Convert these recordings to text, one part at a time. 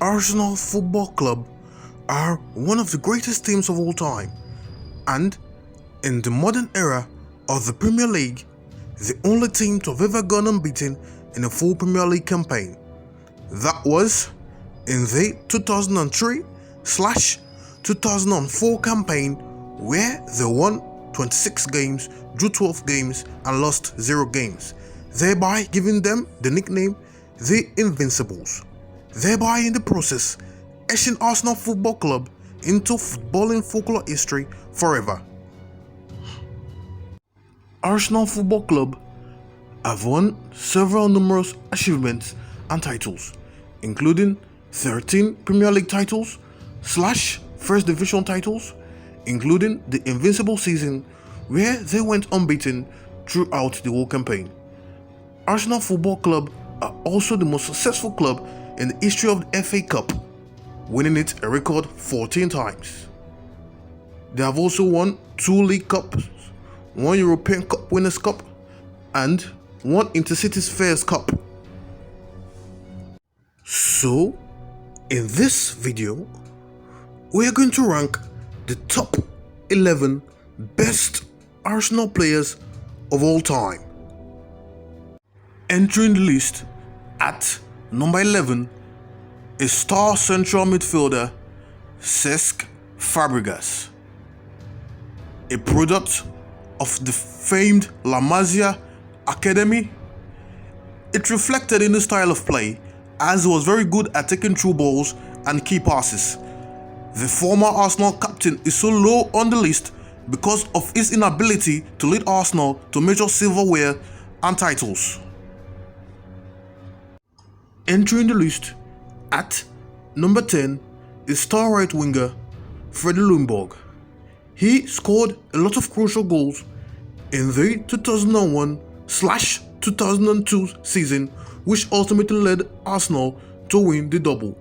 Arsenal Football Club are one of the greatest teams of all time, and in the modern era of the Premier League, the only team to have ever gone unbeaten in a full Premier League campaign. That was in the 2003/2004 campaign, where they won 26 games, drew 12 games and lost 0 games, thereby giving them the nickname the Invincibles, thereby in the process etching Arsenal Football Club into footballing folklore history forever. Arsenal Football Club have won several numerous achievements and titles, including 13 Premier League titles / First Division titles, including the Invincible season where they went unbeaten throughout the whole campaign. Arsenal Football Club are also the most successful club in the history of the FA Cup, winning it a record 14 times. They have also won 2 League Cups, 1 European Cup Winners' Cup, and 1 Intercities Fairs Cup. So, in this video, we are going to rank the top 11 best Arsenal players of all time. Entering the list at number 11 is star central midfielder Cesc Fabregas, a product of the famed La Masia Academy. It reflected in the style of play, as he was very good at taking through balls and key passes. The former Arsenal captain is so low on the list because of his inability to lead Arsenal to major silverware and titles. Entering the list at number 10 is star right winger Ljungberg. He scored a lot of crucial goals in the 2001/2002 season, which ultimately led Arsenal to win the double.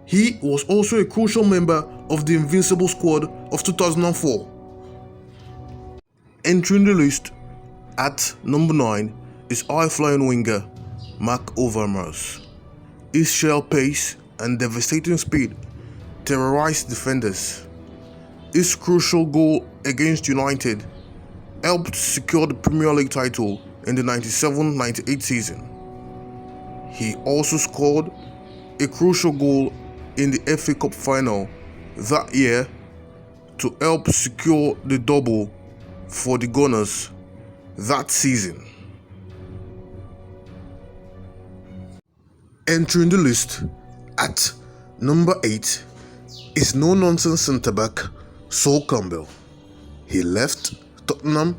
He was also a crucial member of the Invincible squad of 2004. Entering the list at number 9 is high-flying winger Marc Overmars. His sheer pace and devastating speed terrorized defenders. His crucial goal against United helped secure the Premier League title in the 97-98 season. He also scored a crucial goal in the FA Cup final that year to help secure the double for the Gunners that season. Entering the list at number 8 is no-nonsense centre-back Campbell. He left Tottenham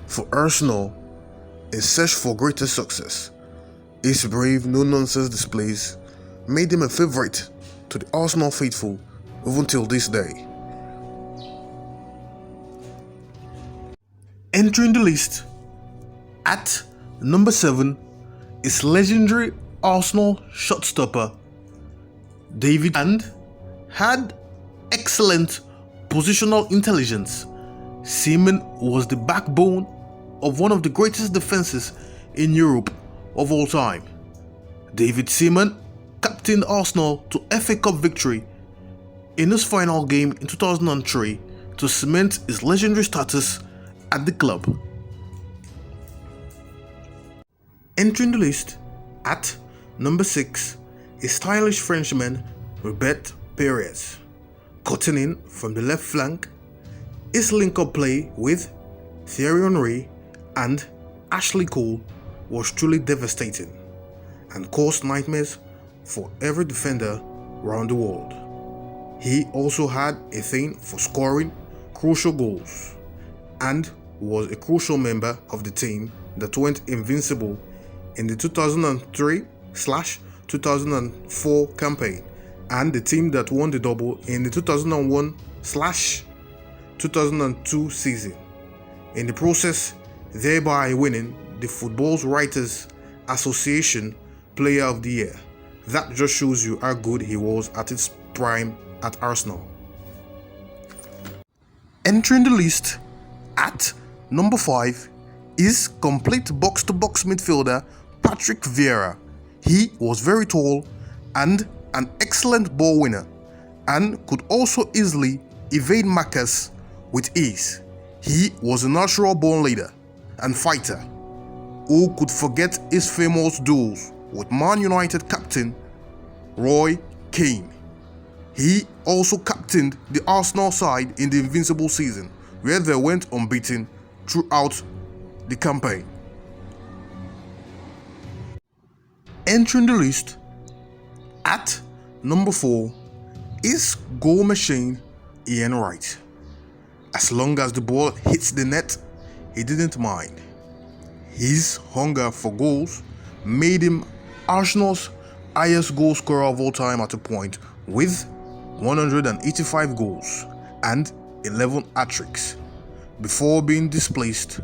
for Arsenal in search for greater success. His brave, no-nonsense displays made him a favourite to the Arsenal faithful even till this day. Entering the list at number 7 is legendary Arsenal shotstopper David, and had excellent positional intelligence. Seaman was the backbone of one of the greatest defenses in Europe of all time. David Seaman captained Arsenal to FA Cup victory in his final game in 2003 to cement his legendary status at the club. Entering the list at number 6 is stylish Frenchman Pires. Cutting in from the left flank, his link-up play with Thierry Henry and Ashley Cole was truly devastating and caused nightmares for every defender around the world. He also had a thing for scoring crucial goals and was a crucial member of the team that went invincible in the 2003/2004 campaign and the team that won the double in the 2001/2002 season, in the process thereby winning the Football Writers Association Player of the Year. That just shows you how good he was at his prime at Arsenal. Entering the list at number 5 is complete box-to-box midfielder Patrick Vieira. He was very tall and an excellent ball winner and could also easily evade markers with ease. He was a natural born leader and fighter who could forget his famous duels with Man United captain Roy Keane. He also captained the Arsenal side in the Invincible season, where they went unbeaten throughout the campaign. Entering the list at number 4 is goal machine Ian Wright. As long as the ball hits the net, he didn't mind. His hunger for goals made him Arsenal's highest goal scorer of all time at a point, with 185 goals and 11 hat-tricks, before being displaced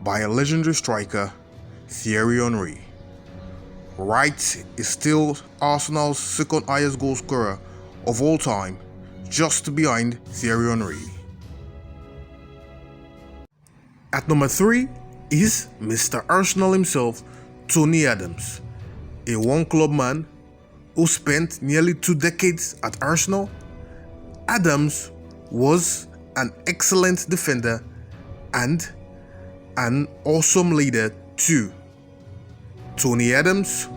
by a legendary striker, Thierry Henry. Wright is still Arsenal's second highest goal scorer of all time, just behind Thierry Henry. At number 3 is Mr. Arsenal himself, Tony Adams, a one-club man who spent nearly 2 decades at Arsenal. Adams was an excellent defender and an awesome leader too. Tony Adams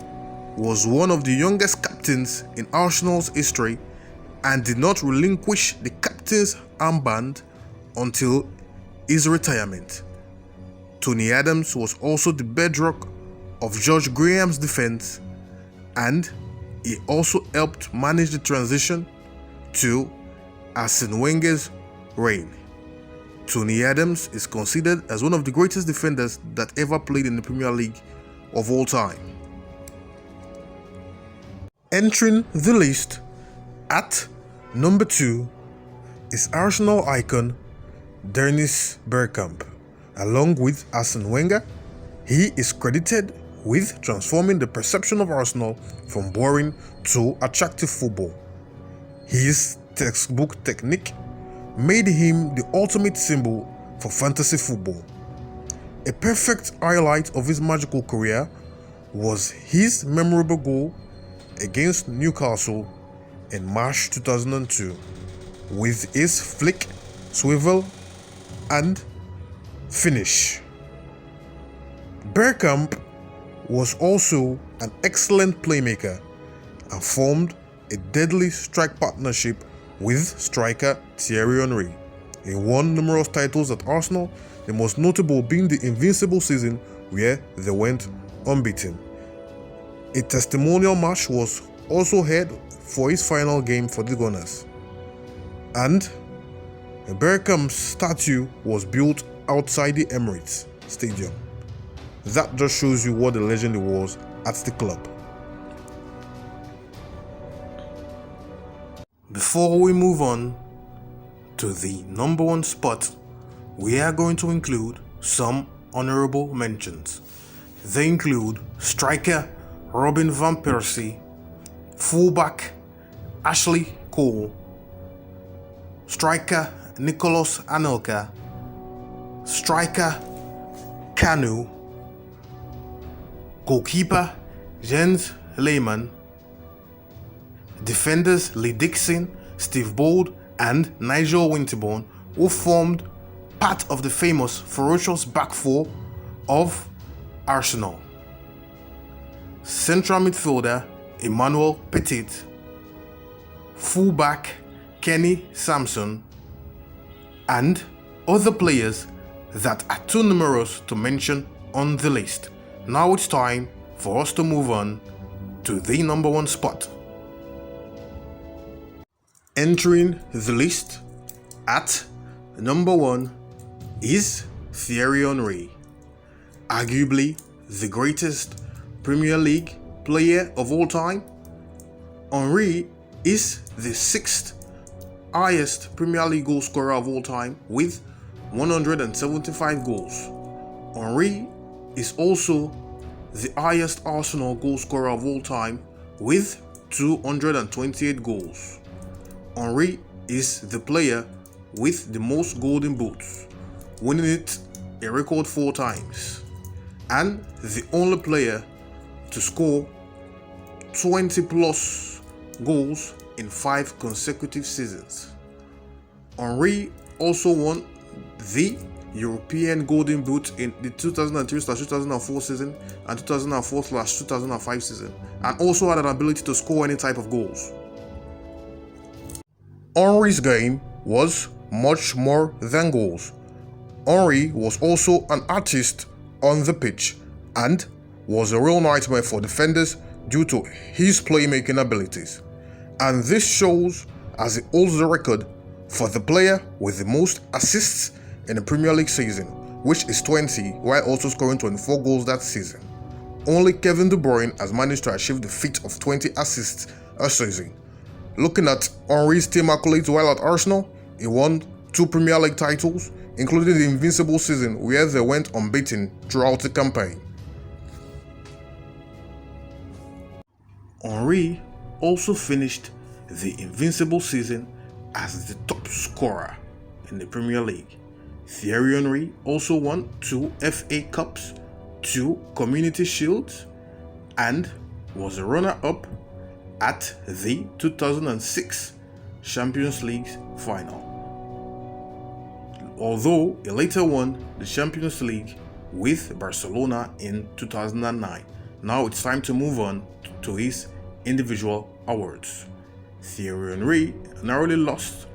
was one of the youngest captains in Arsenal's history and did not relinquish the captain's armband until his retirement. Tony Adams was also the bedrock of George Graham's defense, and he also helped manage the transition to Arsene Wenger's reign. Tony Adams is considered as one of the greatest defenders that ever played in the Premier League of all time. Entering the list at number 2 is Arsenal icon Dennis Bergkamp. Along with Arsene Wenger, he is credited with transforming the perception of Arsenal from boring to attractive football. His textbook technique made him the ultimate symbol for fantasy football. A perfect highlight of his magical career was his memorable goal against Newcastle in March 2002, with his flick, swivel, and finish. Bergkamp was also an excellent playmaker and formed a deadly strike partnership with striker Thierry Henry. He won numerous titles at Arsenal, the most notable being the Invincible season where they went unbeaten. A testimonial match was also held for his final game for the Gunners, and a Bergkamp statue was built outside the Emirates Stadium. That just shows you what a legend he was at the club. Before we move on to the number 1 spot, we are going to include some honourable mentions. They include striker Robin van Persie, fullback Ashley Cole, striker Nicolas Anelka, striker Kanu, goalkeeper Jens Lehmann, defenders Lee Dixon, Steve Bold, and Nigel Winterborn, who formed part of the famous ferocious back four of Arsenal. Central midfielder Emmanuel Petit, fullback Kenny Sampson, and other players that are too numerous to mention on the list. Now it's time for us to move on to the number 1 spot. Entering the list at number 1 is Thierry Henry, arguably the greatest Premier League player of all time. Henry is the 6th highest Premier League goal scorer of all time with 175 goals. Henry is also the highest Arsenal goal scorer of all time with 228 goals. Henry is the player with the most golden boots, winning it a record 4 times, and the only player to score 20 plus goals in 5 consecutive seasons. Henry also won the European Golden Boot in the 2003/2004 season and 2004/2005 season, and also had an ability to score any type of goals. Henry's game was much more than goals. Henry was also an artist on the pitch and was a real nightmare for defenders due to his playmaking abilities. And this shows as he holds the record for the player with the most assists in a Premier League season, which is 20, while also scoring 24 goals that season. Only Kevin De Bruyne has managed to achieve the feat of 20 assists a season. Looking at Henry's team accolades while at Arsenal, he won 2 Premier League titles, including the invincible season where they went unbeaten throughout the campaign. Henry also finished the invincible season as the top scorer in the Premier League. Thierry Henry also won 2 FA Cups, 2 Community Shields, and was a runner-up at the 2006 Champions League final. Although he later won the Champions League with Barcelona in 2009. Now it's time to move on to his individual awards. Thierry Henry narrowly lost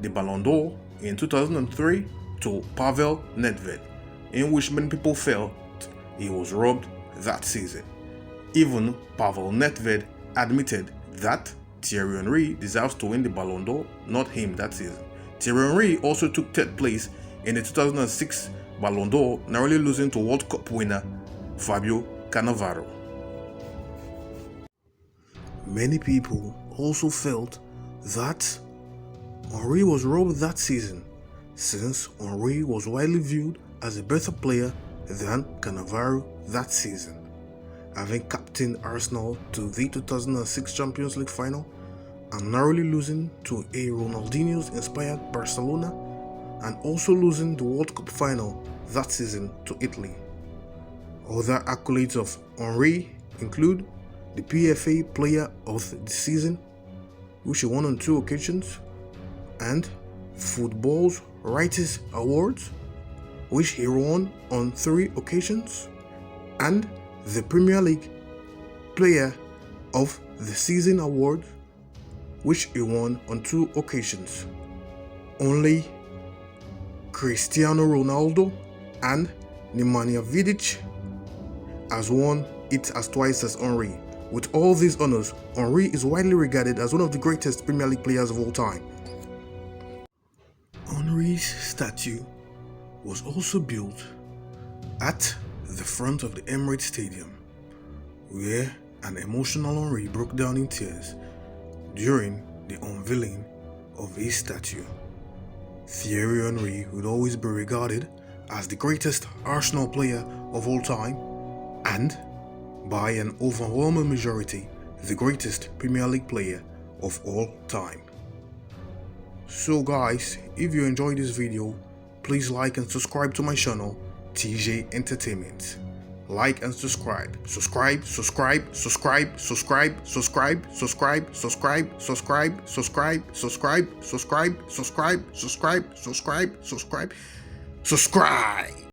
the Ballon d'Or in 2003 to Pavel Nedved, in which many people felt he was robbed that season. Even Pavel Nedved admitted that Thierry Henry deserves to win the Ballon d'Or, not him that season. Thierry Henry also took 3rd place in the 2006 Ballon d'Or, narrowly losing to World Cup winner Fabio Cannavaro. Many people also felt that Henry was robbed that season, since Henry was widely viewed as a better player than Cannavaro that season, having captained Arsenal to the 2006 Champions League final and narrowly losing to a Ronaldinho-inspired Barcelona, and also losing the World Cup final that season to Italy. Other accolades of Henry include the PFA Player of the Season, which he won on 2 occasions, and Football's Writers Awards, which he won on 3 occasions, and the Premier League Player of the Season Award, which he won on 2 occasions. Only Cristiano Ronaldo and Nemanja Vidic has won it as twice as Henry. With all these honors, Henry is widely regarded as one of the greatest Premier League players of all time. Henry's statue was also built at the front of the Emirates Stadium, where an emotional Henry broke down in tears during the unveiling of his statue. Thierry Henry would always be regarded as the greatest Arsenal player of all time, and by an overwhelming majority, the greatest Premier League player of all time. So guys, if you enjoyed this video, please like and subscribe to my channel, TJ Entertainment. Like and subscribe. Subscribe.